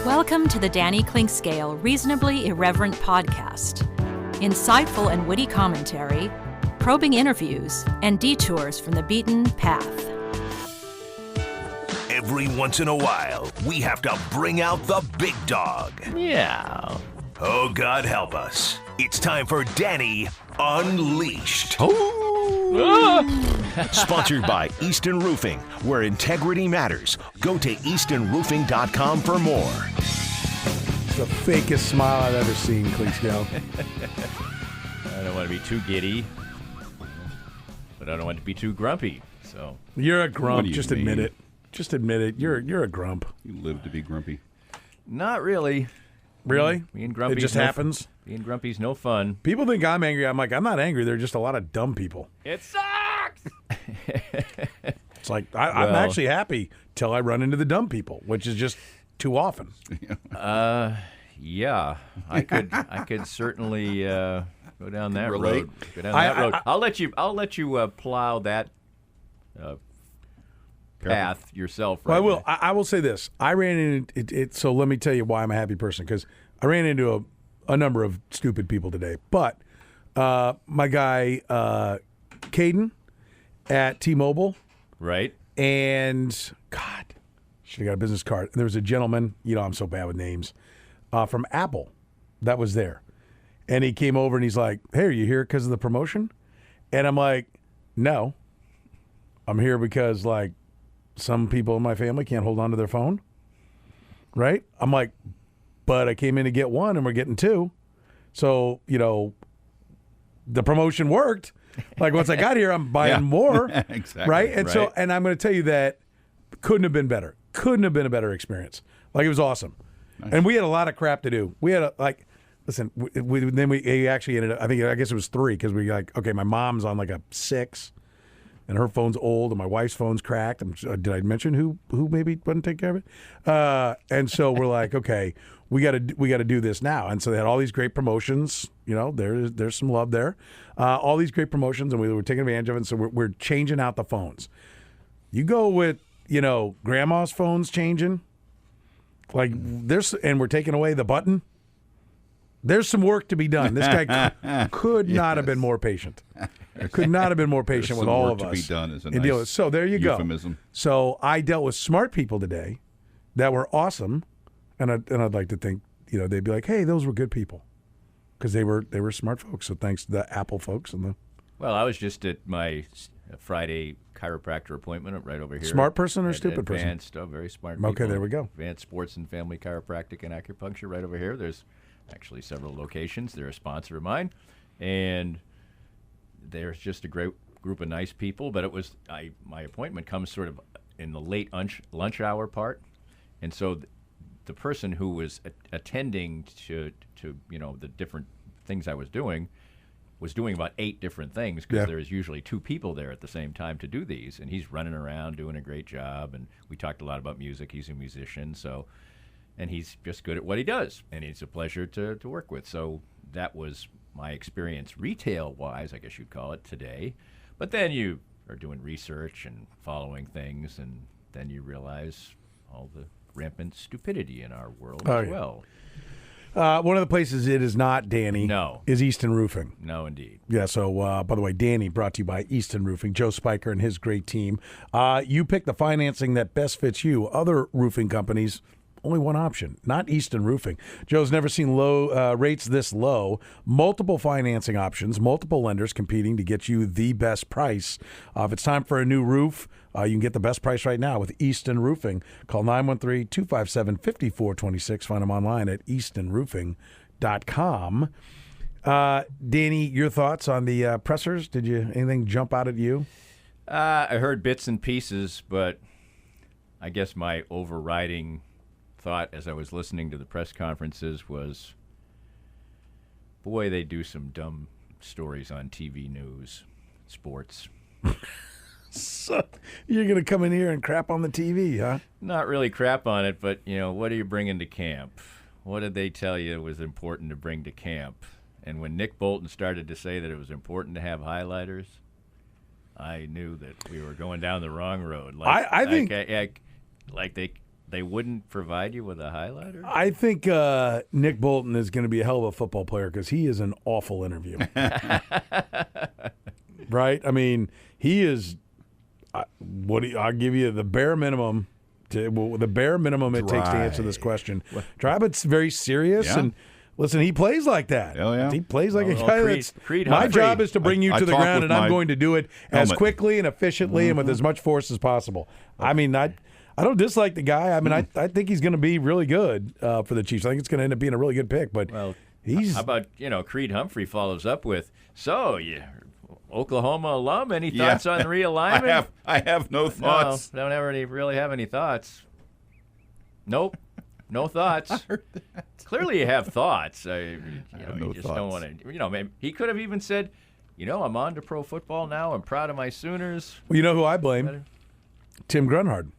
Welcome to the Danny Clinkscale Reasonably Irreverent podcast. Insightful and witty commentary, probing interviews, and detours from the beaten path. Every once in a while, we have to bring out the big dog. Yeah. Oh, God help us. It's time for Danny Unleashed. Sponsored by Easton Roofing, where integrity matters. Go to eastonroofing.com for more. It's the fakest smile I've ever seen, Clinkscale. I don't want to be too giddy, but I don't want to be too grumpy. So You're a grump. Just mean? admit it. Just admit it. You're a grump. You live to be grumpy. not really. Really? Being grumpy It just happens? Being grumpy's no fun. People think I'm angry. I'm like, I'm not angry. They're just a lot of dumb people. It sucks. It's like, I'm actually happy till I run into the dumb people, which is just too often. Yeah, I could certainly go down that Relate. road. Go down that road. I'll let you plow that path yourself. Well, Right I will. now. I will say this. I ran into it. So let me tell you why I'm a happy person, because I ran into a number of stupid people today. But my guy, Caden at T-Mobile, Right. and God, should have got a business card. There was a gentleman, I'm so bad with names, from Apple that was there. And he came over and he's like, hey, are you here because of the promotion? And I'm like, no. I'm here because, like, some people in my family can't hold on to their phone. Right? I'm like, but I came in to get one and we're getting two. So, the promotion worked. Like, once I got here, I'm buying more. Exactly. Right? And so, Right. and I'm going to tell you that couldn't have been better. Couldn't have been a better experience. Like, it was awesome. Nice. And we had a lot of crap to do. We had listen, he actually ended up, I guess it was 3, because we okay, my mom's on like a 6, and her phone's old, and my wife's phone's cracked. Did I mention who maybe wouldn't take care of it? And so we're like, okay, we got to do this now. And so they had all these great promotions. There's some love there. All these great promotions, and we were taking advantage of it. And so we're changing out the phones. You go with grandma's phones changing. Like and we're taking away the button. There's some work to be done. This guy could not have been more patient. Could not have been more patient with all of us. Work to be done is a And deal with- nice So there you euphemism. go. So I dealt with smart people today that were awesome, and I'd like to think they'd be like, hey, those were good people, because they were smart folks. So thanks to the Apple folks and the Well, I was just at my Friday chiropractor appointment right over here. Smart person or At stupid person? Advanced, very smart Okay, people. there we go. Advanced Sports and Family Chiropractic and Acupuncture right over here. There's actually several locations. They're a sponsor of mine. And there's just a great group of nice people. But my appointment comes sort of in the late lunch hour part. And so the person who was attending to the different things I was doing about 8 different things, because Yeah. there's usually 2 people there at the same time to do these, and he's running around doing a great job. And we talked a lot about music. He's a musician, and he's just good at what he does, and it's a pleasure to work with. So that was my experience retail-wise, I guess you'd call it, today. But then you are doing research and following things, and then you realize all the rampant stupidity in our world as yeah. well. one of the places it is not, Danny, No. is Easton Roofing. No, indeed. Yeah, so by the way, Danny brought to you by Easton Roofing, Joe Spiker and his great team. You pick the financing that best fits you. Other roofing companies, only one option, not Easton Roofing. Joe's never seen low rates this low. Multiple financing options, multiple lenders competing to get you the best price. If it's time for a new roof, you can get the best price right now with Easton Roofing. Call 913-257-5426. Find them online at eastonroofing.com. Danny, your thoughts on the pressers? Did anything jump out at you? I heard bits and pieces, but I guess my overriding thought as I was listening to the press conferences was, boy, they do some dumb stories on TV news, sports. So you're going to come in here and crap on the TV, huh? Not really crap on it, but, what are you bringing to camp? What did they tell you was important to bring to camp? And when Nick Bolton started to say that it was important to have highlighters, I knew that we were going down the wrong road. I think... Like they they wouldn't provide you with a highlighter? I think Nick Bolton is going to be a hell of a football player because he is an awful interview. Right? I mean, he is. I'll give you the bare minimum. The bare minimum it takes to answer this question. Dry, but it's very serious. Yeah. And listen, he plays like that. Hell yeah. He plays like a guy that's. Creed My Humphrey. job is to bring you I to the talk ground, with and I'm my going to do it as helmet. quickly and efficiently and with as much force as possible. I mean, I don't dislike the guy. I mean, I think he's going to be really good for the Chiefs. I think it's going to end up being a really good pick. But How about, Creed Humphrey follows up with, so, Oklahoma alum, any thoughts on realignment? I have no thoughts. No, don't really have any thoughts. Nope. No thoughts. Clearly you have thoughts. You just don't want to. Maybe he could have even said, I'm on to pro football now. I'm proud of my Sooners. Well, you know who I blame? Tim Grunhard.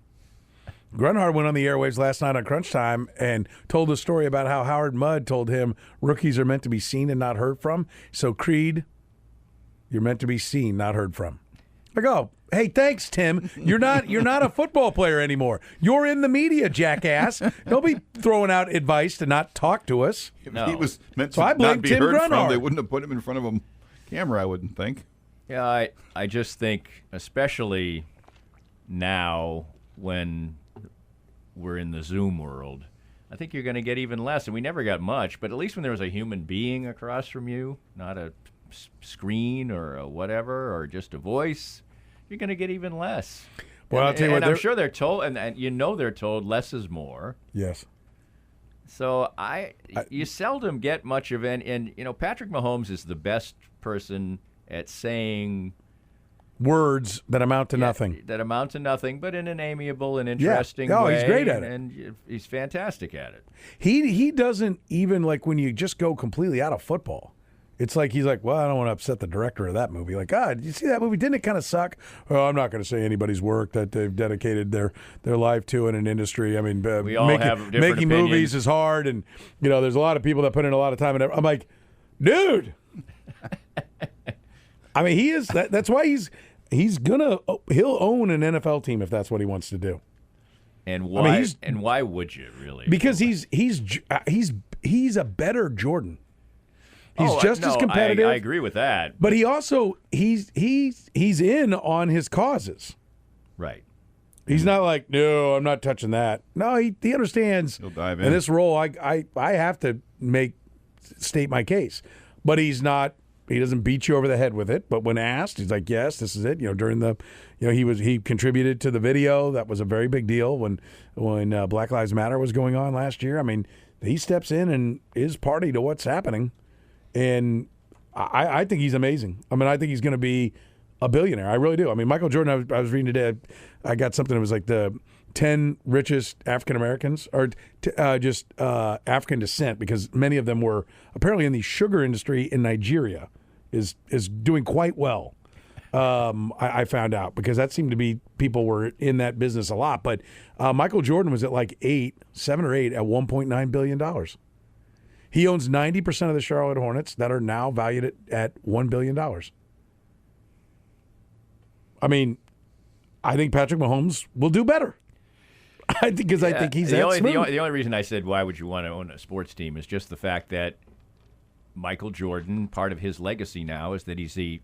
Grunhard went on the airwaves last night on Crunch Time and told a story about how Howard Mudd told him rookies are meant to be seen and not heard from. So, Creed, you're meant to be seen, not heard from. I go, hey, thanks, Tim. You're not a football player anymore. You're in the media, jackass. Don't be throwing out advice to not talk to us. If No. he was meant So to I blame not be Tim heard Grunhard. from, they wouldn't have put him in front of a camera, I wouldn't think. Yeah, I just think, especially now when we're in the Zoom world, I think you're going to get even less. And we never got much, but at least when there was a human being across from you, not a screen or a whatever, or just a voice, you're going to get even less. Well, I'll tell you what, I'm sure they're told, and they're told less is more. Yes. So you seldom get much of and Patrick Mahomes is the best person at saying Words that amount to nothing. That amount to nothing, but in an amiable and interesting Oh, way. he's great at it. And he's fantastic at it. He doesn't even, like, when you just go completely out of football. It's like he's like, well, I don't want to upset the director of that movie. Like, did you see that movie? Didn't it kind of suck? Oh, I'm not going to say anybody's work that they've dedicated their life to in an industry. I mean, we all have different making opinions. movies is hard, and there's a lot of people that put in a lot of time. And I'm like, dude. I mean, he is. That's why he'll own an NFL team if that's what he wants to do. And why? I mean, and why would you really? Because he's a better Jordan. He's just as competitive. I agree with that. But he also he's in on his causes. Right. He's not like, no, I'm not touching that. No, he understands. He'll dive in. In this role, I have to state my case. But he's not. He doesn't beat you over the head with it. But when asked, he's like, yes, this is it. During the, he contributed to the video. That was a very big deal when Black Lives Matter was going on last year. I mean, he steps in and is party to what's happening. And I think he's amazing. I mean, I think he's going to be a billionaire. I really do. I mean, Michael Jordan, I was reading today, I got something that was like the 10 richest African Americans, or just African descent, because many of them were apparently in the sugar industry in Nigeria is doing quite well. I found out, because that seemed to be, people were in that business a lot. But Michael Jordan was at like 7 or 8 at $1.9 billion. He owns 90% of the Charlotte Hornets that are now valued at $1 billion. I mean, I think Patrick Mahomes will do better. I think he's the smooth. only reason I said why would you want to own a sports team is just the fact that Michael Jordan, part of his legacy now is that he's a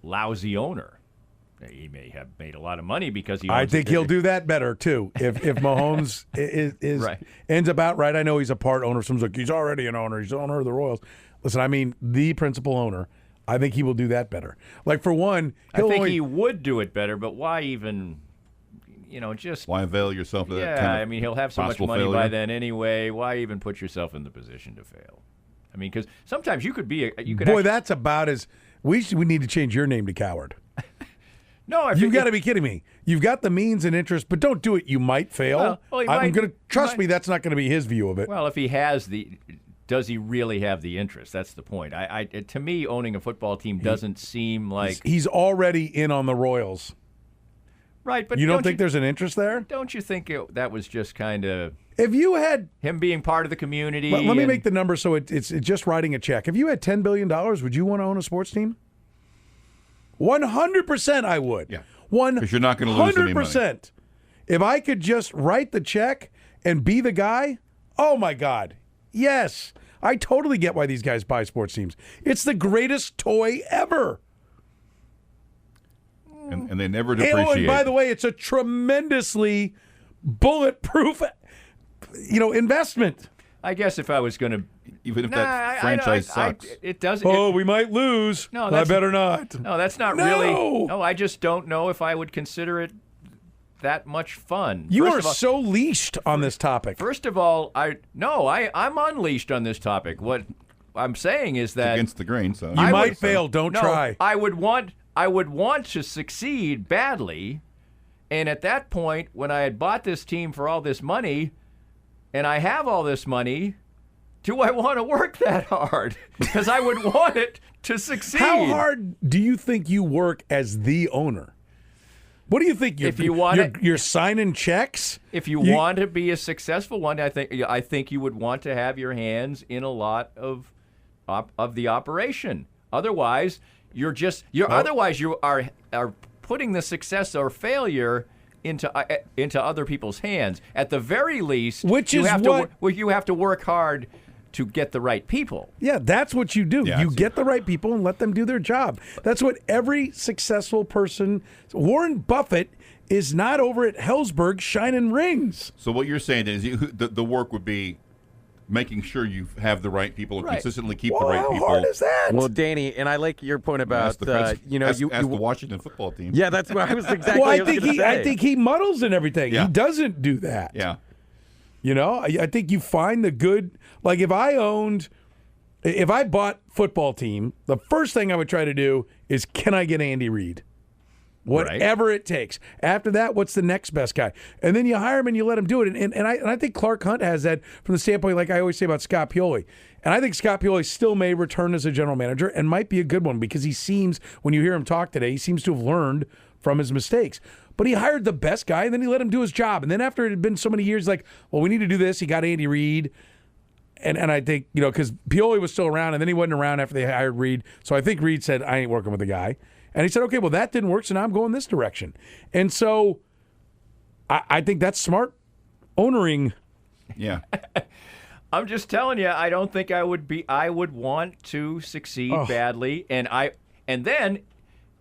lousy owner. He may have made a lot of money because he owns I think he'll do that better too. If Mahomes is Right. ends up outright, I know he's a part owner. Someone's like, he's already an owner. He's the owner of the Royals. Listen, I mean, the principal owner. I think he will do that better. Like, for one, I think he would do it better, but why even? Just why avail yourself of that yeah. kind of I mean, he'll have so much possible money by failure? then anyway. Why even put yourself in the position to fail? I mean, because sometimes you could be that's about as we need to change your name to Coward. No, You've got to be kidding me. You've got the means and interest, but don't do it. You might fail. Well, I'm going to trust me. That's not going to be his view of it. Well, if he has does he really have the interest? That's the point. To me, owning a football team doesn't seem like He's already in on the Royals. right. But You don't think there's an interest there? Don't you think that was just kind of If you had, him being part of the community? let me and- make the number so it's just writing a check. If you had $10 billion, would you want to own a sports team? 100% I would. Yeah. 100%. 'Cause you're not gonna lose any money. If I could just write the check and be the guy, oh my God, yes. I totally get why these guys buy sports teams. It's the greatest toy ever. And they never Oh, depreciate. and by the way, it's a tremendously bulletproof, investment. I guess if I was going to, even if that franchise sucks. it does. Oh, we might lose. No, I that's- better not. No, that's not No! really. No, I just don't know if I would consider it that much fun. You First are of all- so leashed on this topic. First of all, I'm unleashed on this topic. What I'm saying is that against the grain. So You I might would- fail. Don't no, try. I would want to succeed badly, and at that point, when I had bought this team for all this money, and I have all this money, do I want to work that hard? Because I would want it to succeed. How hard do you think you work as the owner? What do you think? If you want you're signing checks. If you want to be a successful one, I think you would want to have your hands in a lot of the operation. Otherwise, you are putting the success or failure into other people's hands. At the very least, Which you is have what- you have to work hard to get the right people. Yeah, that's what you do. Yeah, you get the right people and let them do their job. That's what every successful person. Warren Buffett is not over at Hellsberg shining rings. So what you're saying is the work would be making sure you have the right people and Right. consistently keep Well, the right how people. hard is that? Well, Danny, and I like your point about Ask the you Washington football team. Yeah, that's what I was exactly. well, what I was gonna say. I think he muddles and everything. Yeah. He doesn't do that. Yeah. I think you find the good. Like if I bought football team, the first thing I would try to do is, can I get Andy Reid? Whatever it takes. After that, what's the next best guy? And then you hire him and you let him do it. And I think Clark Hunt has that from the standpoint, like I always say about Scott Pioli. And I think Scott Pioli still may return as a general manager and might be a good one because he seems, when you hear him talk today, he seems to have learned from his mistakes. But he hired the best guy and then he let him do his job. And then after it had been so many years, like, well, we need to do this. He got Andy Reid. And I think, because Pioli was still around and then he wasn't around after they hired Reid. So I think Reid said, I ain't working with the guy. And he said, okay, well, that didn't work, so now I'm going this direction. And so I think that's smart owning. Yeah. I'm just telling you, I don't think I would want to succeed badly, and then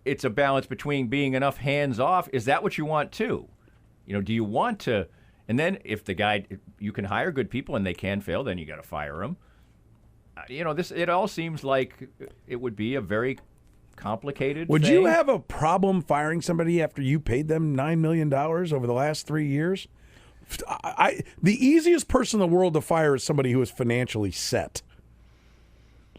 it's a balance between being enough hands off. Is that what you want too? Do you want to? And then if you can hire good people and they can fail, then you got to fire them. It all seems like it would be a very complicated Would thing. you have a problem firing somebody after you paid them $9 million over the last 3 years? The easiest person in the world to fire is somebody who is financially set.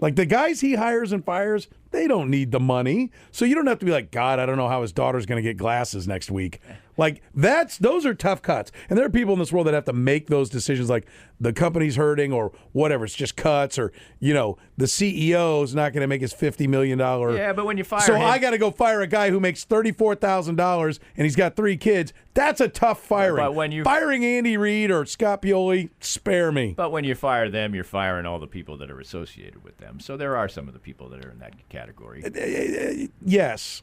Like the guys he hires and fires, they don't need the money. So you don't have to be like, God, I don't know how his daughter's going to get glasses next week. Like those are tough cuts. And there are people in this world that have to make those decisions like the company's hurting or whatever. It's just cuts or, the CEO's not going to make his $50 million. Yeah, but when you fire So him, I got to go fire a guy who makes $34,000 and he's got 3 kids. That's a tough firing. But when you- Firing Andy Reid or Scott Pioli, spare me. But when you fire them, you're firing all the people that are associated with them. So there are some of the people that are in that category. Yes.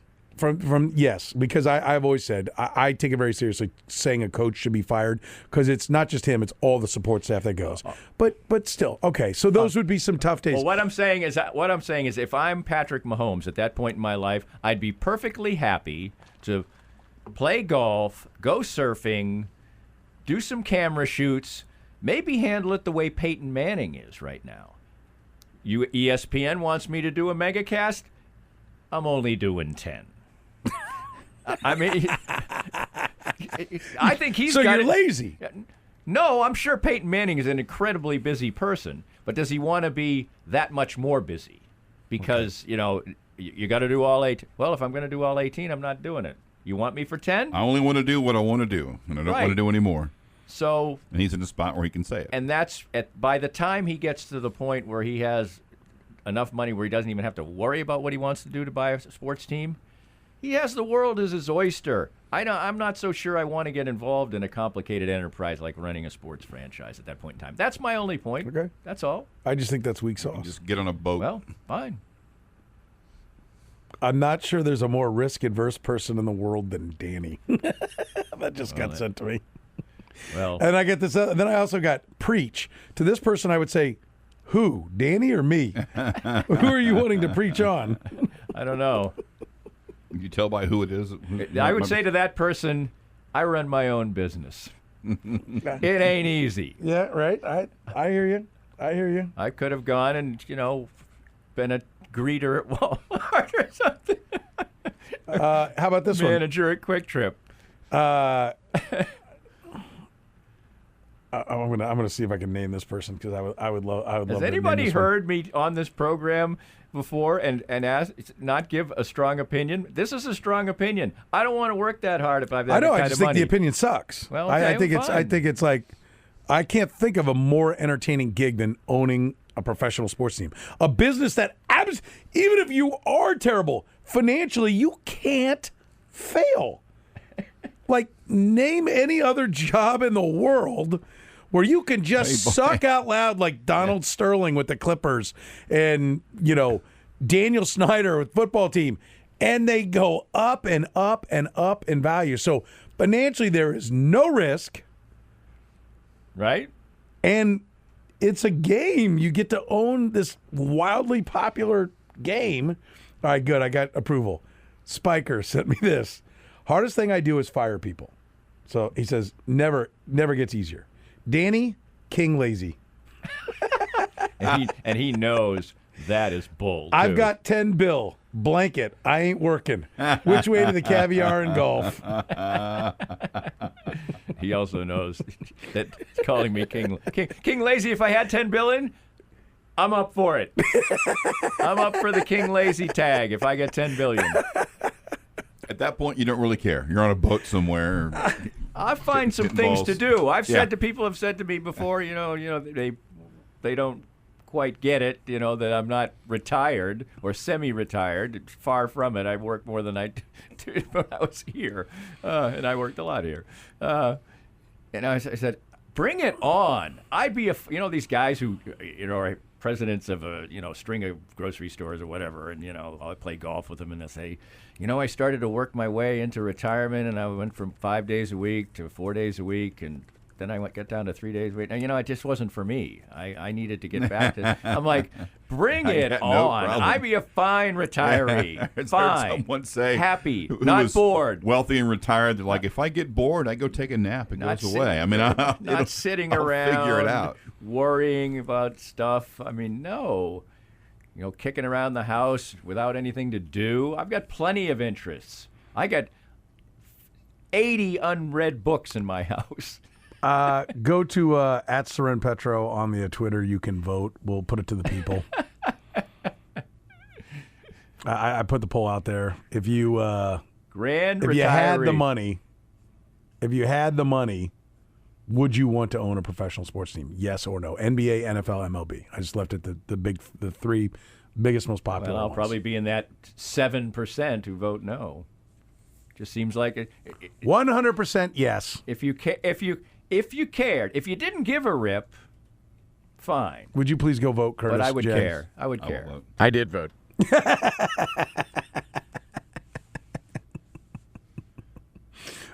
Yes, because I've always said I take it very seriously saying a coach should be fired because it's not just him, it's all the support staff that goes. But still, okay, so those would be some tough days. Well, what I'm saying is if I'm Patrick Mahomes at that point in my life, I'd be perfectly happy to play golf, go surfing, do some camera shoots, maybe handle it the way Peyton Manning is right now. ESPN wants me to do a megacast. I'm only doing 10. I mean, I think he's so got you're it. lazy. No, I'm sure Peyton Manning is an incredibly busy person, but does he want to be that much more busy? Because, you got to do all 8. Well, if I'm going to do all 18, I'm not doing it. You want me for 10? I only want to do what I want to do, and I don't want to do any more. So, And he's in the spot where he can say it. and that's by the time he gets to the point where he has enough money where he doesn't even have to worry about what he wants to do to buy a sports team, he has the world as his oyster. I'm not so sure I want to get involved in a complicated enterprise like running a sports franchise at that point in time. That's my only point. Okay. That's all. I just think that's weak sauce. Just get on a boat. Well, fine. I'm not sure there's a more risk-adverse person in the world than Danny. That just got sent to me. Well, And I get this. Then I also got preach. To this person, I would say, who, Danny or me? Who are you wanting to preach on? I don't know. Can you tell by who it is? I would say to that person, I run my own business. It ain't easy. Yeah, right. I hear you. I hear you. I could have gone and, been a greeter at Walmart or something. How about this one? Manager at Quick Trip. I'm gonna see if I can name this person because I would love. Has to anybody name this one. heard me on this program before and not give a strong opinion? This is a strong opinion. I don't want to work that hard if I've I that know. kind I just of think money. the opinion sucks. Well, I okay, think fine. it's like I can't think of a more entertaining gig than owning a professional sports team, a business that even if you are terrible financially, you can't fail. Like, name any other job in the world where you can just suck out loud like Donald Sterling with the Clippers and, Daniel Snyder with football team, and they go up and up and up in value. So financially, there is no risk. Right? And it's a game. You get to own this wildly popular game. All right, good. I got approval. Spiker sent me this. Hardest thing I do is fire people. So he says, never gets easier. Danny, king lazy. and he knows that is bull. I've too. got 10 bill. Blanket. I ain't working. Which way to the caviar and golf? He also knows that calling me king lazy. If I had 10 billion, I'm up for it. I'm up for the king lazy tag if I get 10 billion. At that point, you don't really care. You're on a boat somewhere. I find some Getting things balls. to do. I've Yeah. said to people have said to me before, they don't quite get it, that I'm not retired or semi-retired. Far from it. I work more than I did when I was here, and I worked a lot here. And I said, bring it on. I'd be these guys who are presidents of a string of grocery stores or whatever, and I play golf with them, and they say, I started to work my way into retirement, and I went from 5 days a week to 4 days a week, and then I got down to 3 days a week. And, it just wasn't for me. I needed to get back to. I'm like, bring it got no on. problem. I'd be a fine retiree. I heard Fine. someone say, happy, who not was bored. wealthy and retired. They're like, if I get bored, I go take a nap. It Not goes sit- away. I mean, Not sitting I'll around, figure it out. worrying about stuff. I mean, no. Kicking around the house without anything to do. I've got plenty of interests. I got 80 unread books in my house. Go to at Soren Petro on the Twitter. You can vote. We'll put it to the people. I put the poll out there. If you Grand if retiree. you had the money, would you want to own a professional sports team? Yes or no? NBA, NFL, MLB. I just left it the three biggest, most popular. Well, I'll ones. probably be in that 7% who vote no. Just seems like it. 100% yes. If you cared, if you didn't give a rip, fine. Would you please go vote, Curtis? But I would Jens? care. I would care. vote. I did vote.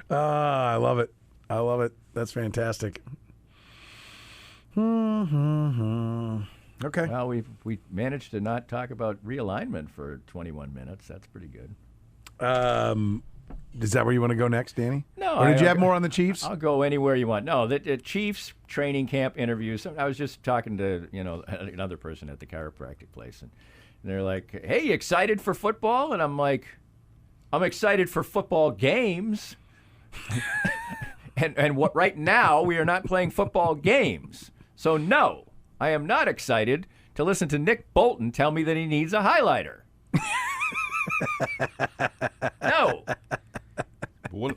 I love it. I love it. That's fantastic. Okay. Well, we managed to not talk about realignment for 21 minutes. That's pretty good. Is that where you want to go next, Danny? No, Or did you I- have more on the Chiefs? I'll go anywhere you want. No, the Chiefs training camp interviews. I was just talking to another person at the chiropractic place, and they're like, "Hey, you excited for football?" And I'm like, "I'm excited for football games." and what right now we are not playing football games, so no, I am not excited to listen to Nick Bolton tell me that he needs a highlighter. No.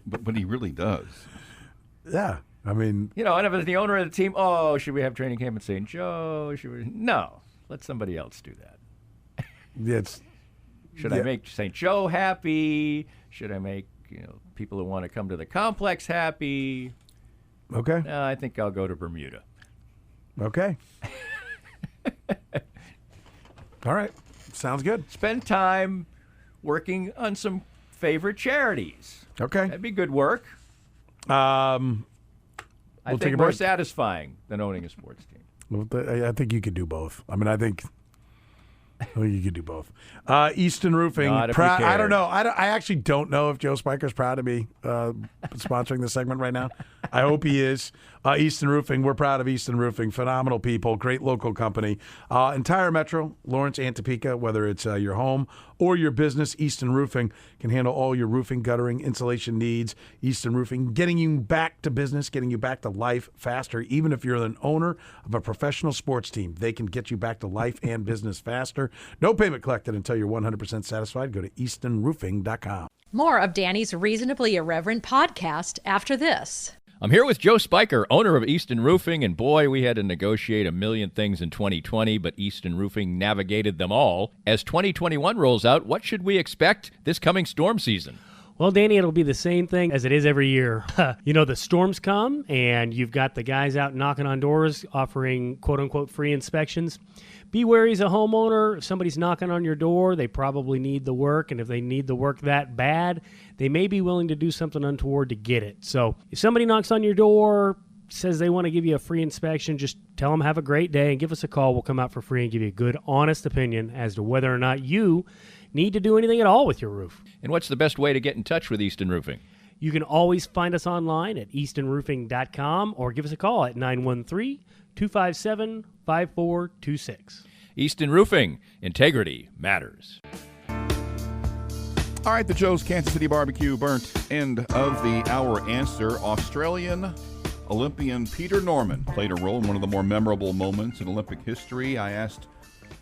But he really does. Yeah. I mean, And if it's the owner of the team, should we have training camp in St. Joe? Should we? No, let somebody else do that. it's Should I make St. Joe happy? Should I make people who want to come to the complex happy? okay. No, I think I'll go to Bermuda. Okay. All right. Sounds good. Spend time working on some favorite charities. Okay. That'd be good work. We'll I take think a more break. satisfying than owning a sports team. I think you could do both. I mean, I think you could do both. Easton Roofing. Not if you I cared. don't know. I actually don't know if Joe Spiker's proud to be sponsoring this segment right now. I hope he is. Easton Roofing. We're proud of Easton Roofing. Phenomenal people. Great local company. Entire Metro, Lawrence and Topeka, whether it's your home or your business, Easton Roofing can handle all your roofing, guttering, insulation needs. Easton Roofing, getting you back to business, getting you back to life faster. Even if you're an owner of a professional sports team, they can get you back to life and business faster. No payment collected until you're 100% satisfied. Go to eastonroofing.com. More of Danny's Reasonably Irreverent podcast after this. I'm here with Joe Spiker, owner of Easton Roofing, and boy, we had to negotiate a million things in 2020, but Easton Roofing navigated them all. As 2021 rolls out, what should we expect this coming storm season? Well, Danny, it'll be the same thing as it is every year. The storms come, and you've got the guys out knocking on doors offering quote-unquote free inspections. Be wary as a homeowner. If somebody's knocking on your door, they probably need the work, and if they need the work that bad, they may be willing to do something untoward to get it. So if somebody knocks on your door, says they want to give you a free inspection, just tell them have a great day and give us a call. We'll come out for free and give you a good, honest opinion as to whether or not you need to do anything at all with your roof. And what's the best way to get in touch with Easton Roofing? You can always find us online at eastonroofing.com or give us a call at 913-257-5426. Easton Roofing. Integrity matters. All right, the Joe's Kansas City Barbecue burnt end of the hour answer. Australian Olympian Peter Norman played a role in one of the more memorable moments in Olympic history. I asked,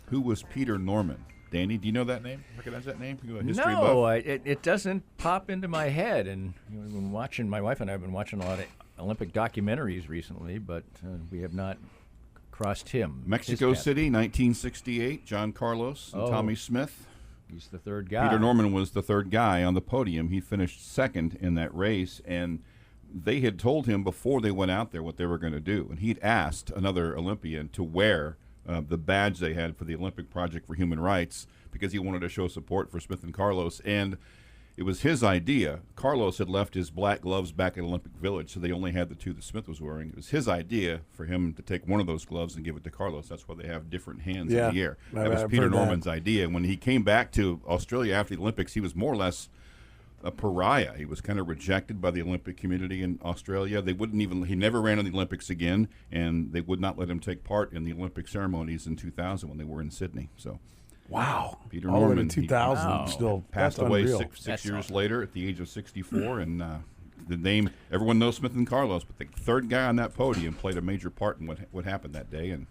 who was Peter Norman? Danny, do you know that name? Recognize that name? You a history buff? It doesn't pop into my head. And we've been watching, my wife and I have been watching a lot of Olympic documentaries recently, but we have not crossed him. Mexico City, 1968. John Carlos and Tommy Smith. He's the third guy. Peter Norman was the third guy on the podium. He finished second in that race, and they had told him before they went out there what they were going to do. And he'd asked another Olympian to wear the badge they had for the Olympic Project for Human Rights because he wanted to show support for Smith and Carlos. And it was his idea. Carlos had left his black gloves back at Olympic Village, so they only had the two that Smith was wearing. It was his idea for him to take one of those gloves and give it to Carlos. That's why they have different hands in the air. That was Peter Norman's idea. When he came back to Australia after the Olympics, he was more or less a pariah. He was kind of rejected by the Olympic community in Australia. He never ran in the Olympics again, and they would not let him take part in the Olympic ceremonies in 2000 when they were in Sydney. So, wow. Peter All the way Norman, to 2000, still passed that's away unreal. six years later at the age of 64, and the name, everyone knows Smith and Carlos, but the third guy on that podium played a major part in what happened that day, and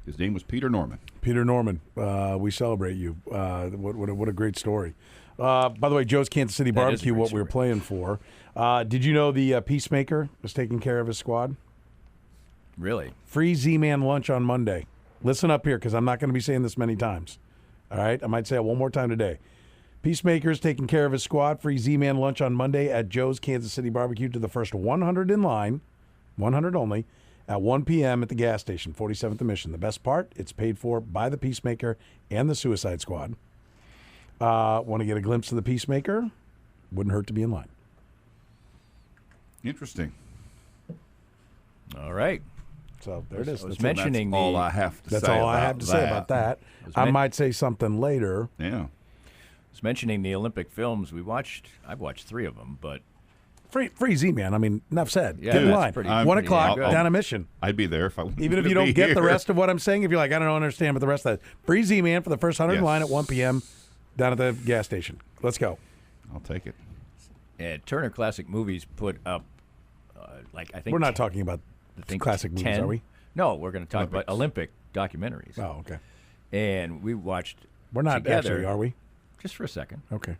his name was Peter Norman. Peter Norman, we celebrate you. What a great story. By the way, Joe's Kansas City Barbecue, what we were playing for. Did you know the Peacemaker was taking care of his squad? Really? Free Z-Man lunch on Monday. Listen up here, because I'm not going to be saying this many times. All right? I might say it one more time today. Peacemaker's taking care of his squad. Free Z-Man lunch on Monday at Joe's Kansas City Barbecue to the first 100 in line, 100 only, at 1 p.m. at the gas station, 47th and Mission. The best part, it's paid for by the Peacemaker and the Suicide Squad. Want to get a glimpse of the Peacemaker? Wouldn't hurt to be in line. Interesting. All right. So there it is. I was That's mentioning That's all I have to That's say all I about have to say about that. I might say something later. Yeah. I was mentioning the Olympic films. I've watched 3 of them, but Free Z-Man. I mean, enough said. Yeah, Get in that's line. pretty- 1 pretty o'clock, good. down a Mission. I'd be there if I Even if you don't get the rest of what I'm saying, if you're like, I don't understand, but the rest of that. Free Z-Man for the first 100 in line at 1 p.m. down at the gas station. Let's go. I'll take it. Turner Classic Movies put up, I think We're not talking about classic movies, 10. are we? No, we're going to talk about Olympic documentaries. Oh, okay. And we watched We're not together, actually, are we? just for a second, Okay.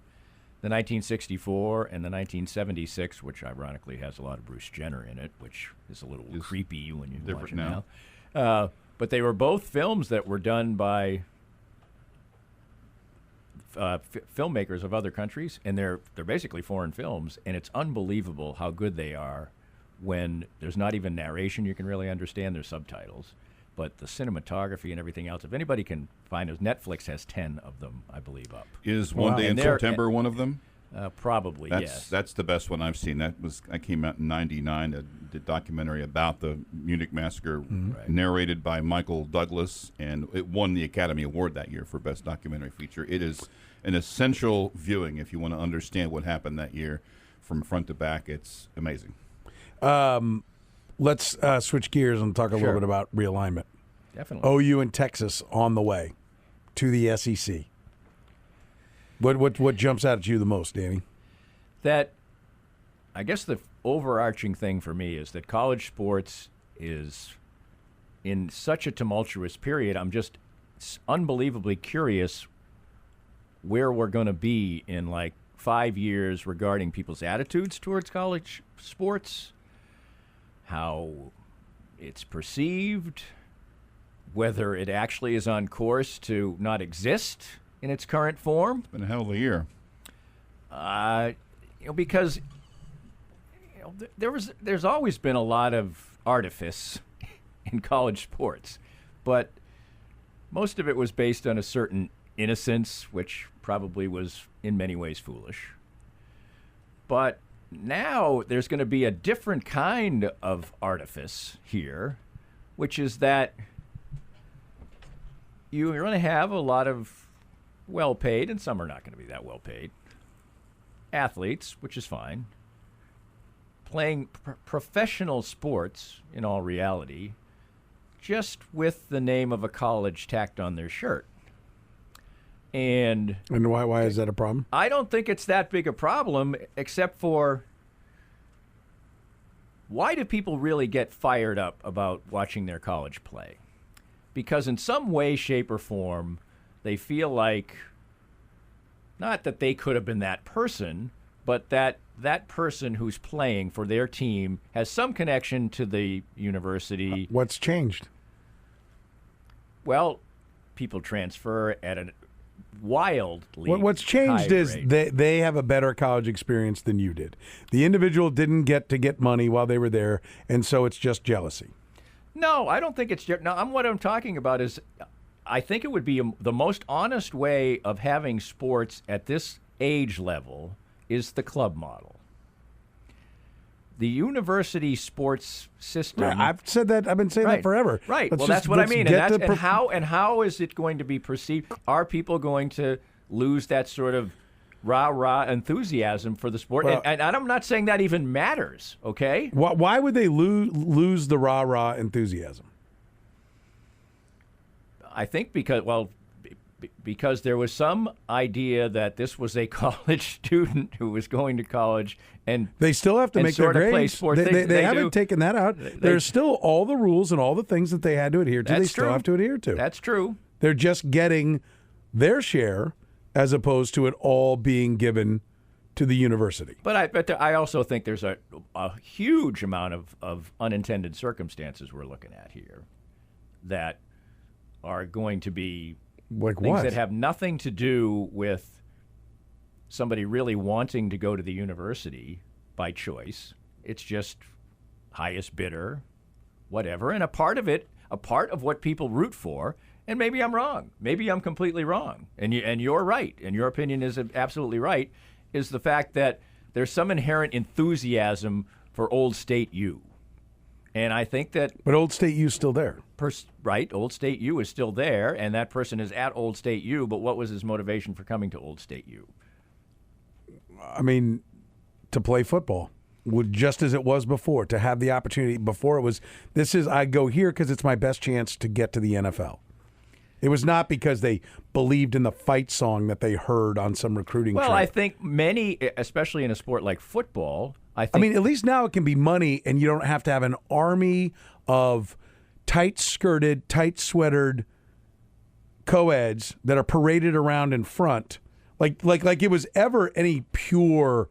the 1964 and the 1976, which ironically has a lot of Bruce Jenner in it, which is a little creepy when you watch it now. now. But they were both films that were done by filmmakers of other countries, and they're basically foreign films, and it's unbelievable how good they are when there's not even narration you can really understand. There's subtitles. But the cinematography and everything else, if anybody can find those, Netflix has 10 of them, I believe, up. Is One Day in And they're- September one of them? Probably, yes. That's the best one I've seen. I came out in '99. A documentary about the Munich massacre, narrated by Michael Douglas, and it won the Academy Award that year for best documentary feature. It is an essential viewing if you want to understand what happened that year from front to back. It's amazing. Let's switch gears and talk a little bit about realignment. Definitely. OU and Texas on the way to the SEC. What jumps out at you the most, Danny? That, I guess the overarching thing for me is that college sports is in such a tumultuous period. I'm just unbelievably curious where we're going to be in like 5 years regarding people's attitudes towards college sports, how it's perceived, whether it actually is on course to not exist in its current form. It's been a hell of a year. Because there's always been a lot of artifice in college sports, but most of it was based on a certain innocence, which probably was in many ways foolish. But now there's going to be a different kind of artifice here, which is that you're going to have a lot of well-paid, and some are not going to be that well-paid, athletes, which is fine, playing professional sports in all reality, just with the name of a college tacked on their shirt. And why is that a problem? I don't think it's that big a problem, except for why do people really get fired up about watching their college play? Because in some way, shape, or form, they feel like not that they could have been that person, but that person who's playing for their team has some connection to the university. What's changed? Well, people transfer at a wildly What's changed high is rate. they have a better college experience than you did. The individual didn't get money while they were there, and so it's just jealousy. No, I don't think it's no. What I'm talking about is, I think it would be the most honest way of having sports at this age level is the club model. The university sports system. Right, I've said that. I've been saying that forever. Right. Let's Well, just- that's what I let's mean. get And, the how is it going to be perceived? Are people going to lose that sort of rah-rah enthusiasm for the sport? Well- and I'm not saying that even matters, okay? Why would they lose the rah-rah enthusiasm? I think because there was some idea that this was a college student who was going to college, and They still have to and make their sort of play grades. sports. They They haven't do. taken that out. There's still all the rules and all the things that they had to adhere to. That's They still true. have to adhere to. That's true. They're just getting their share as opposed to it all being given to the university. But I also think there's a huge amount of unintended circumstances we're looking at here that are going to be Like things what? that have nothing to do with somebody really wanting to go to the university by choice. It's just highest bidder, whatever. And a part of what people root for, and maybe I'm wrong. Maybe I'm completely wrong. And you're right. And your opinion is absolutely right, is the fact that there's some inherent enthusiasm for Old State U. And I think that But Old State U's still there. right, Old State U is still there, and that person is at Old State U, but what was his motivation for coming to Old State U? I mean, to play football, just as it was before, to have the opportunity. Before it was, I go here because it's my best chance to get to the NFL. It was not because they believed in the fight song that they heard on some recruiting Well, trip. I think many, especially in a sport like football, I I think mean, at least now it can be money, and you don't have to have an army of tight-skirted, tight-sweatered co-eds that are paraded around in front, like it was ever any pure,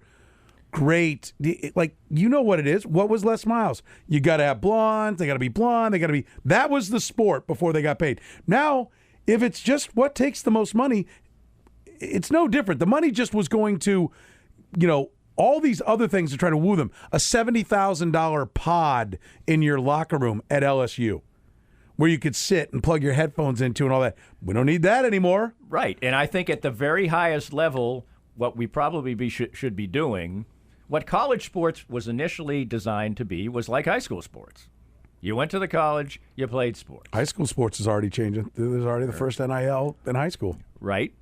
great. Like, you know what it is? What was Les Miles? You got to have blondes. They got to be blonde. They got to be. That was the sport before they got paid. Now, if it's just what takes the most money, it's no different. The money just was going to, all these other things to try to woo them. A $70,000 pod in your locker room at LSU. where you could sit and plug your headphones into and all that. We don't need that anymore. Right. And I think at the very highest level, what we probably should be doing, what college sports was initially designed to be was like high school sports. You went to the college, you played sports. High school sports is already changing. There's already the first NIL in high school. Right.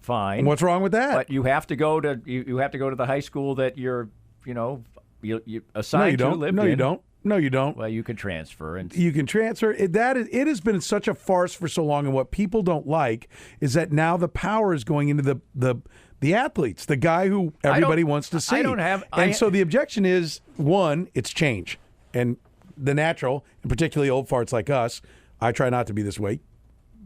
Fine. And what's wrong with that? But you have to go to you have to go to the high school that you're assigned to live in. No, you don't. No, you don't. Well, you can transfer, and you can transfer. It has been such a farce for so long, and what people don't like is that now the power is going into the athletes, the guy who everybody wants to see. So the objection is, one, it's change, and the natural, and particularly old farts like us. I try not to be this way.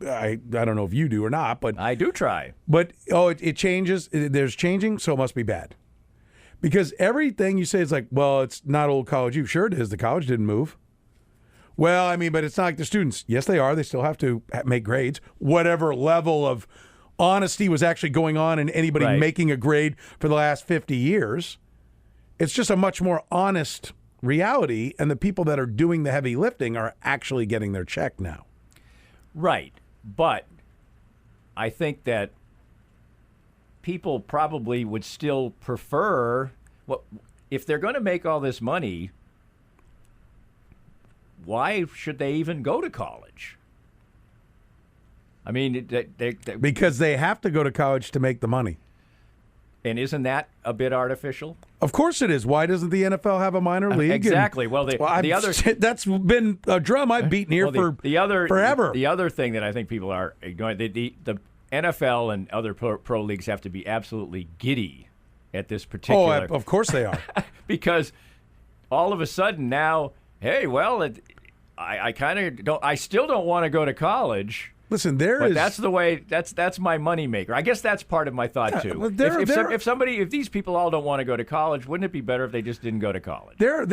I don't know if you do or not, but I do try. But it changes. There's changing, so it must be bad. Because everything you say is like, well, it's not old college youth. Sure it is. The college didn't move. Well, I mean, but it's not like the students. Yes, they are. They still have to make grades. Whatever level of honesty was actually going on in anybody making a grade for the last 50 years. It's just a much more honest reality, and the people that are doing the heavy lifting are actually getting their check now. Right. But I think that people probably would still prefer, if they're going to make all this money, why should they even go to college? I mean, because they have to go to college to make the money. And isn't that a bit artificial? Of course it is. Why doesn't the NFL have a minor league? Exactly. Well, the other that's been a drum I've beaten here forever. The other thing that I think people are ignoring, the NFL and other pro leagues have to be absolutely giddy at this particular. Oh, of course they are. Because all of a sudden now, hey, well, I kind of don't. I still don't want to go to college. Listen, that's the way. That's my moneymaker. I guess that's part of my thought too. If these people all don't want to go to college, wouldn't it be better if they just didn't go to college? There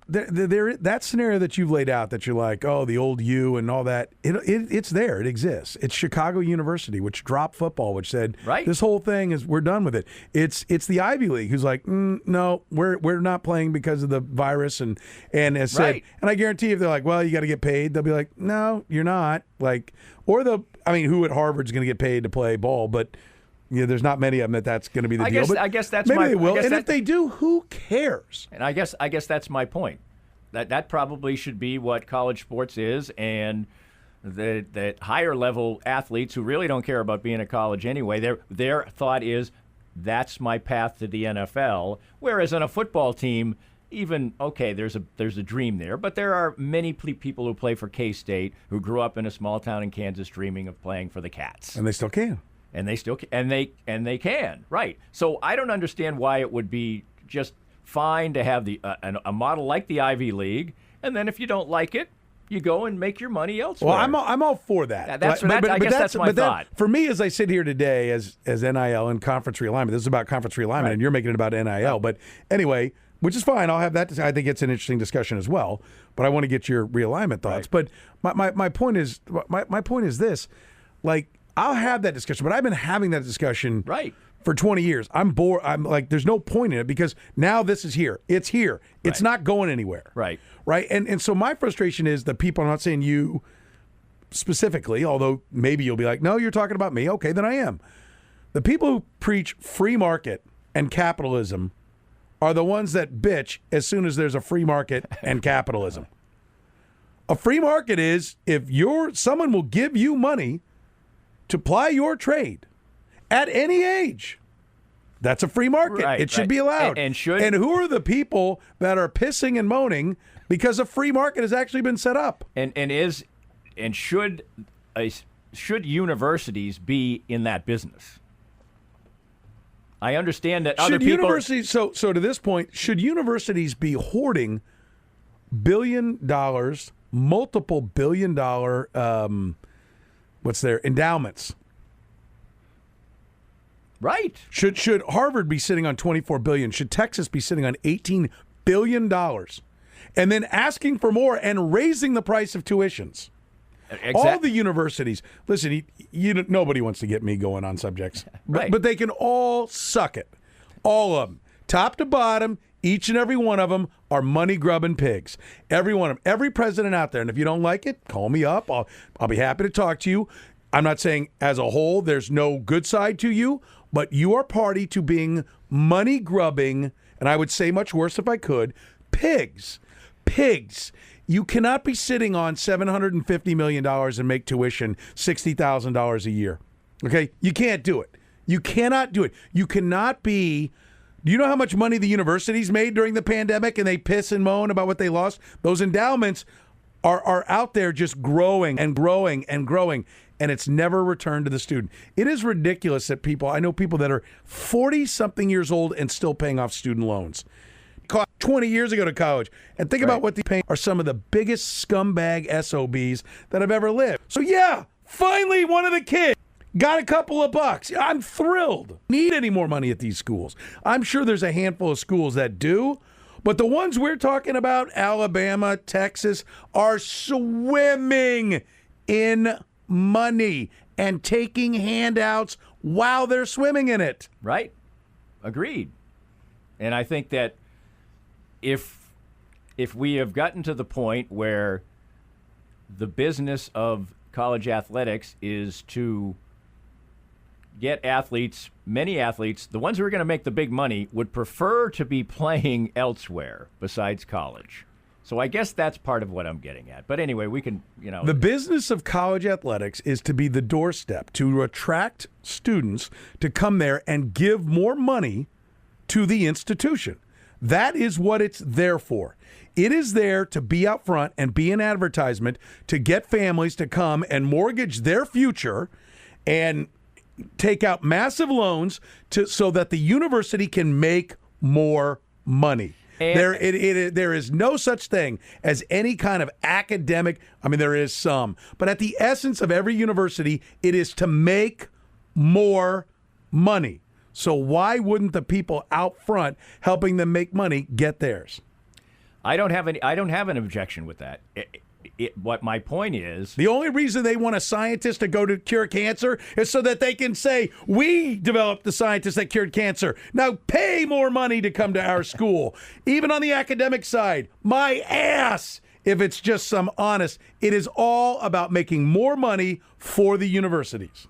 that scenario that you've laid out, that you're like, oh, the old you and all that. It's there. It exists. It's Chicago University, which dropped football, which said this whole thing we're done with it. It's the Ivy League who's like, no, we're not playing because of the virus, and has said, and I guarantee if they're like, well, you got to get paid, they'll be like, no, you're not. Like, who at Harvard's going to get paid to play ball? But there's not many of them that's going to be the deal. I guess that's maybe they will. And if they do, who cares? And I guess that's my point. That probably should be what college sports is, and the higher level athletes who really don't care about being at college anyway, their thought is, that's my path to the NFL. Whereas on a football team, there's a dream there, but there are many people who play for K-State who grew up in a small town in Kansas dreaming of playing for the Cats, and they still can, and they can, right? So I don't understand why it would be just fine to have a model like the Ivy League, and then if you don't like it, you go and make your money elsewhere. Well, I'm all for that. I guess that's my thought. For me, as I sit here today, as NIL and conference realignment, this is about conference realignment, and you're making it about NIL. But anyway. Which is fine. I'll have that. I think it's an interesting discussion as well. But I want to get your realignment thoughts. But my point is this: like, I'll have that discussion. But I've been having that discussion for 20 years. I'm bored. I'm like, there's no point in it because now this is here. It's here. It's not going anywhere. Right. And so my frustration is the people. I'm not saying you specifically, although maybe you'll be like, no, you're talking about me. Okay, then I am. The people who preach free market and capitalism are the ones that bitch as soon as there's a free market and capitalism. A free market is if someone will give you money to ply your trade at any age. That's a free market. It should be allowed. And who are the people that are pissing and moaning because a free market has actually been set up? Should universities be in that business? I understand that other people. So to this point, should universities be hoarding multiple billion dollar, endowments? Right. Should Harvard be sitting on $24 billion? Should Texas be sitting on $18 billion? And then asking for more and raising the price of tuitions? All the universities. Listen, nobody wants to get me going on subjects. But they can all suck it. All of them. Top to bottom, Each and every one of them are money-grubbing pigs. Every one of them. Every president out there. And if you don't like it, call me up. I'll be happy to talk to you. I'm not saying as a whole there's no good side to you, but you are party to being money-grubbing, and I would say much worse if I could, pigs. Pigs. You cannot be sitting on $750 million and make tuition $60,000 a year. Okay? You can't do it. You cannot do it. You cannot be... Do you know how much money the universities made during the pandemic, and they piss and moan about what they lost? Those endowments are out there just growing and growing and growing, and it's never returned to the student. It is ridiculous that I know people that are 40-something years old and still paying off student loans. 20 years ago to college. And think about what they pay are some of the biggest scumbag SOBs that have ever lived. So yeah, finally one of the kids got a couple of bucks. I'm thrilled. Need any more money at these schools? I'm sure there's a handful of schools that do, but the ones we're talking about, Alabama, Texas, are swimming in money and taking handouts while they're swimming in it. Right. Agreed. And I think that if we have gotten to the point where the business of college athletics is to get athletes, many athletes, the ones who are going to make the big money, would prefer to be playing elsewhere besides college. So I guess that's part of what I'm getting at. But anyway, we can, The business of college athletics is to be the doorstep, to attract students to come there and give more money to the institution. That is what it's there for. It is there to be out front and be an advertisement to get families to come and mortgage their future and take out massive loans so that the university can make more money. There is no such thing as any kind of academic. I mean, there is some. But at the essence of every university, it is to make more money. So why wouldn't the people out front helping them make money get theirs? I don't have an objection with that. What my point is, the only reason they want a scientist to go to cure cancer is so that they can say, we developed the scientist that cured cancer. Now pay more money to come to our school. Even on the academic side, my ass, if it's just some honest, it is all about making more money for the universities.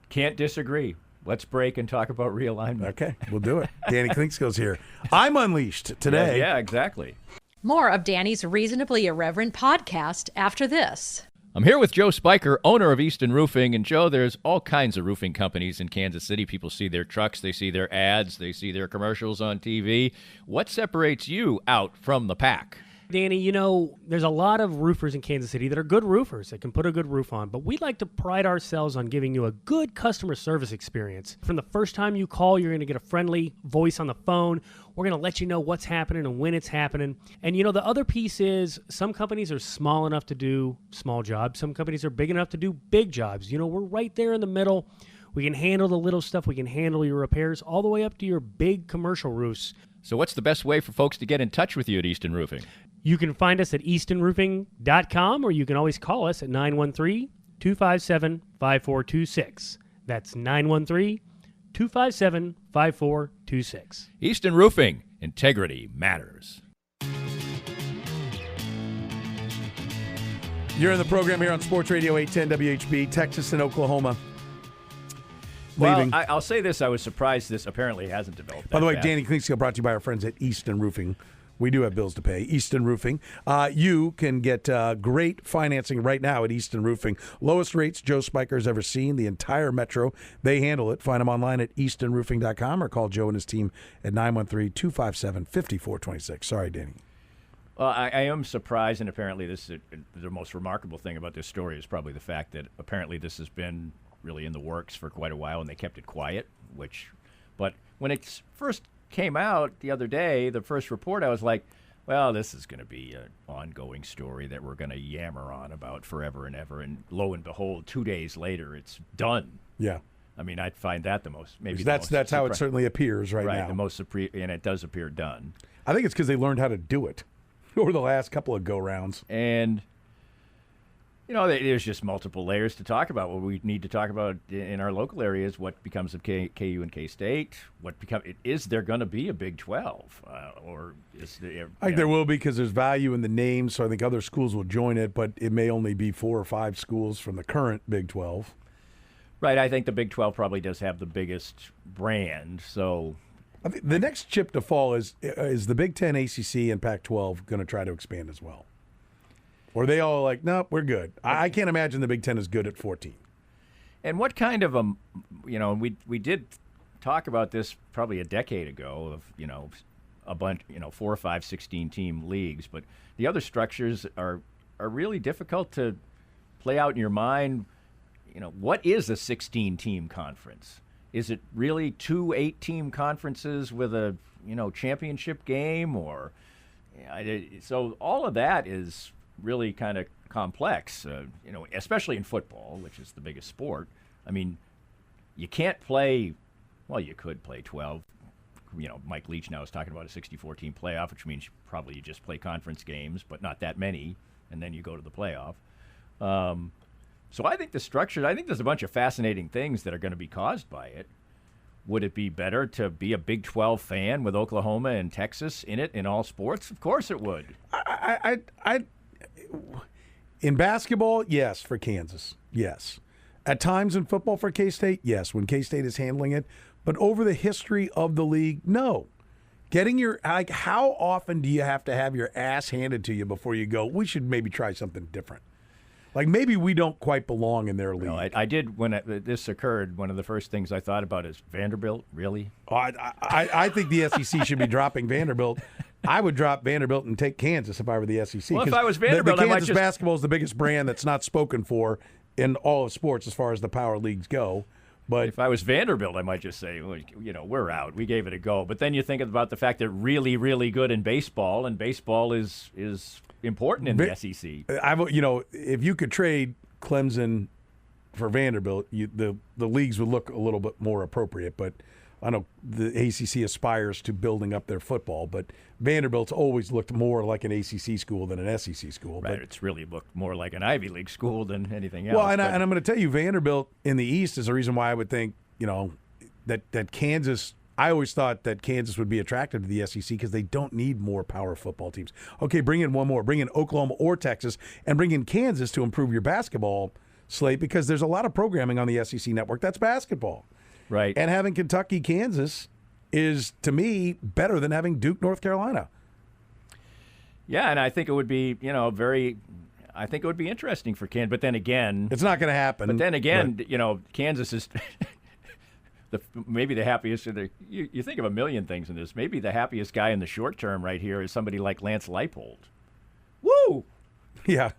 Can't disagree. Let's break and talk about realignment. Okay, we'll do it. Danny Klinkskill's here. I'm unleashed today. Yeah, exactly. More of Danny's Reasonably Irreverent podcast after this. I'm here with Joe Spiker, owner of Easton Roofing. And Joe, there's all kinds of roofing companies in Kansas City. People see their trucks, they see their ads, they see their commercials on TV. What separates you out from the pack? Danny, there's a lot of roofers in Kansas City that are good roofers that can put a good roof on, but we like to pride ourselves on giving you a good customer service experience. From the first time you call, you're going to get a friendly voice on the phone. We're going to let you know what's happening and when it's happening. And, the other piece is some companies are small enough to do small jobs. Some companies are big enough to do big jobs. We're right there in the middle. We can handle the little stuff. We can handle your repairs all the way up to your big commercial roofs. So what's the best way for folks to get in touch with you at Easton Roofing? You can find us at eastonroofing.com, or you can always call us at 913-257-5426. That's 913-257-5426. Easton Roofing. Integrity matters. You're in the program here on Sports Radio 810 WHB, Texas and Oklahoma. Well, I'll say this. I was surprised this apparently hasn't developed. By the way, fast. Danny Klinkskill brought to you by our friends at Easton Roofing. We do have bills to pay. Easton Roofing. You can get great financing right now at Easton Roofing. Lowest rates Joe Spiker's ever seen. The entire metro. They handle it. Find them online at eastonroofing.com or call Joe and his team at 913-257-5426. Sorry, Danny. Well, I am surprised, and apparently this is the most remarkable thing about this story is probably the fact that apparently this has been really in the works for quite a while, and they kept it quiet. But when it first came out the other day, the first report, I was like, well, this is going to be an ongoing story that we're going to yammer on about forever and ever. And lo and behold, 2 days later, it's done. Yeah. I mean, I'd find that that's how it certainly appears right now. And it does appear done. I think it's because they learned how to do it over the last couple of go-rounds. And There's just multiple layers to talk about. What we need to talk about in our local area is what becomes of KU and K-State. Is there going to be a Big 12? Or is there? I think there will be because there's value in the name, so I think other schools will join it, but it may only be 4 or 5 schools from the current Big 12. Right. I think the Big 12 probably does have the biggest brand. So I think the next chip to fall is the Big 10, ACC, and Pac-12 going to try to expand as well? Or are they all like, nope, we're good? I can't imagine the Big Ten is good at 14. And what kind of we did talk about this probably a decade ago of, a bunch, 4 or 5 16-team leagues, but the other structures are really difficult to play out in your mind. What is a 16-team conference? Is it really 2 8-team conferences with a, championship game or so all of that is really kind of complex, especially in football, which is the biggest sport. I mean, you can't play, well, you could play 12. Mike Leach now is talking about a 64-team playoff, which means probably you just play conference games, but not that many, and then you go to the playoff. So I think there's a bunch of fascinating things that are going to be caused by it. Would it be better to be a Big 12 fan with Oklahoma and Texas in it in all sports? Of course it would. In basketball, yes, for Kansas, yes. At times in football for K-State, yes, when K-State is handling it. But over the history of the league, no. How often do you have to have your ass handed to you before you go, we should maybe try something different? Like maybe we don't quite belong in their league. No, I did when this occurred. One of the first things I thought about is Vanderbilt. Really? Oh, I think the SEC should be dropping Vanderbilt. I would drop Vanderbilt and take Kansas if I were the SEC. Well, if I was Vanderbilt, the I might Kansas basketball is the biggest brand that's not spoken for in all of sports as far as the power leagues go. But if I was Vanderbilt, I might just say, well, we're out. We gave it a go. But then you think about the fact that really, really good in baseball, and baseball is important in the SEC. If you could trade Clemson for Vanderbilt, the leagues would look a little bit more appropriate. But I know the ACC aspires to building up their football, but Vanderbilt's always looked more like an ACC school than an SEC school. Right, but it's really looked more like an Ivy League school than anything else. Well, and I'm going to tell you, Vanderbilt in the East is the reason why I would think, that Kansas. I always thought that Kansas would be attractive to the SEC because they don't need more power football teams. Okay, bring in one more. Bring in Oklahoma or Texas, and bring in Kansas to improve your basketball slate because there's a lot of programming on the SEC network that's basketball. Right. And having Kentucky, Kansas is, to me, better than having Duke, North Carolina. Yeah, and I think it would be, I think it would be interesting for Kansas. But then again, it's not going to happen. But then again, Kansas is maybe the happiest. You think of a million things in this. Maybe the happiest guy in the short term right here is somebody like Lance Leipold. Woo! Yeah.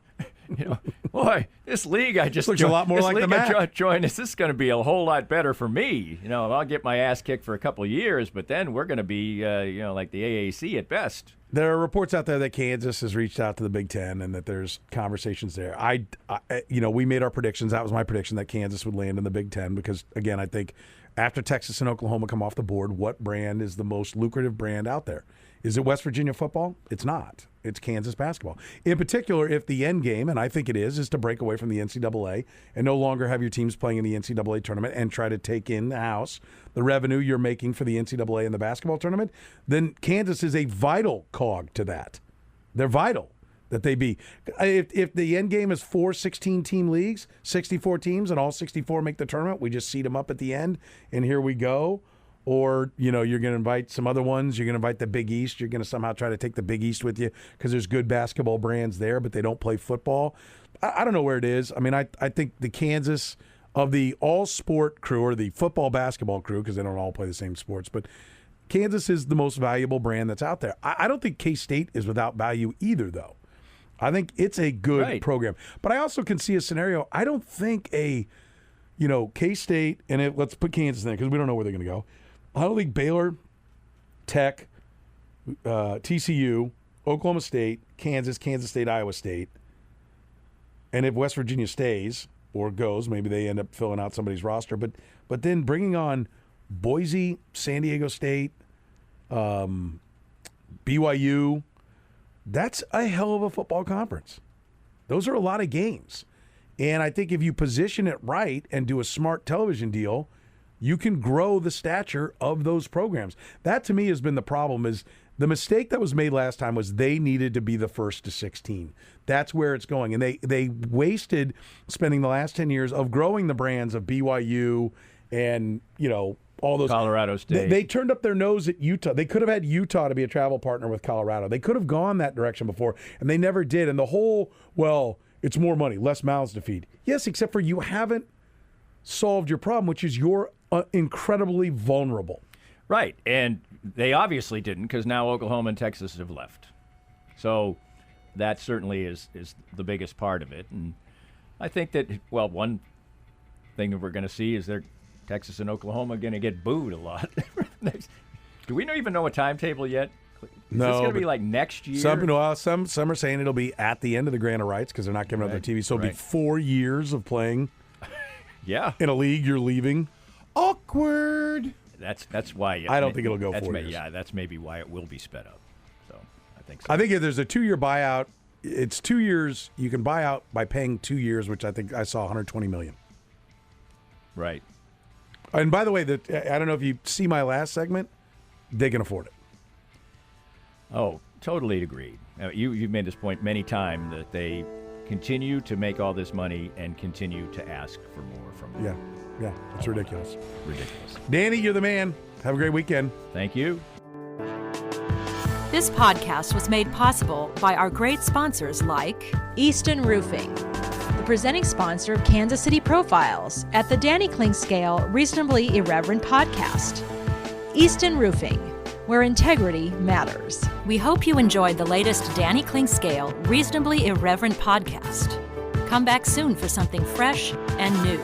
Boy, this league I just looks a lot more like the MAC. This is going to be a whole lot better for me. I'll get my ass kicked for a couple of years, but then we're going to be, like the AAC at best. There are reports out there that Kansas has reached out to the Big Ten and that there's conversations there. We made our predictions. That was my prediction that Kansas would land in the Big Ten because, again, I think after Texas and Oklahoma come off the board, what brand is the most lucrative brand out there? Is it West Virginia football? It's not. It's Kansas basketball. In particular, if the end game, and I think it is to break away from the NCAA and no longer have your teams playing in the NCAA tournament and try to take in the house the revenue you're making for the NCAA and the basketball tournament, then Kansas is a vital cog to that. They're vital that they be. If the end game is 4 16-team leagues, 64 teams, and all 64 make the tournament, we just seed them up at the end, and here we go. Or, you're going to invite some other ones. You're going to invite the Big East. You're going to somehow try to take the Big East with you because there's good basketball brands there, but they don't play football. I don't know where it is. I mean, I think the Kansas of the all-sport crew or the football-basketball crew, because they don't all play the same sports, but Kansas is the most valuable brand that's out there. I don't think K-State is without value either, though. I think it's a good program. But I also can see a scenario. I don't think K-State, and let's put Kansas in there because we don't know where they're going to go. I don't think Baylor, Tech, TCU, Oklahoma State, Kansas State, Iowa State, and if West Virginia stays or goes, maybe they end up filling out somebody's roster. But then bringing on Boise, San Diego State, BYU, that's a hell of a football conference. Those are a lot of games. And I think if you position it right and do a smart television deal, you can grow the stature of those programs. That to me has been the problem. Is the mistake that was made last time was they needed to be the first to 16. That's where it's going. And they wasted spending the last 10 years of growing the brands of BYU and, all those. Colorado State. They turned up their nose at Utah. They could have had Utah to be a travel partner with Colorado. They could have gone that direction before, and they never did. And the whole, it's more money, less mouths to feed. Yes, except for you haven't solved your problem, which is you're incredibly vulnerable. Right, and they obviously didn't, because now Oklahoma and Texas have left. So that certainly is the biggest part of it. And I think that, one thing that we're going to see is Texas and Oklahoma are going to get booed a lot. Do we even know a timetable yet? No, it's going to be like next year. Some are saying it'll be at the end of the grant of rights because they're not giving up their TV. So it'll be 4 years of playing. Yeah, in a league you're leaving. Awkward. That's why. I don't think it'll go 4 years. Yeah, that's maybe why it will be sped up. So I think so. I think if there's a 2-year buyout, it's 2 years. You can buy out by paying 2 years, which I think I saw $120 million. Right. And by the way, I don't know if you see my last segment. They can afford it. Oh, totally agreed. You've made this point many times that they continue to make all this money and continue to ask for more from them. Yeah, it's ridiculous. Ridiculous. Danny, you're the man. Have a great weekend. Thank you. This podcast was made possible by our great sponsors like Easton Roofing, the presenting sponsor of Kansas City Profiles at the Danny Kling Scale Reasonably Irreverent podcast. Easton Roofing, where integrity matters. We hope you enjoyed the latest Danny Kling Scale Reasonably Irreverent podcast. Come back soon for something fresh and new.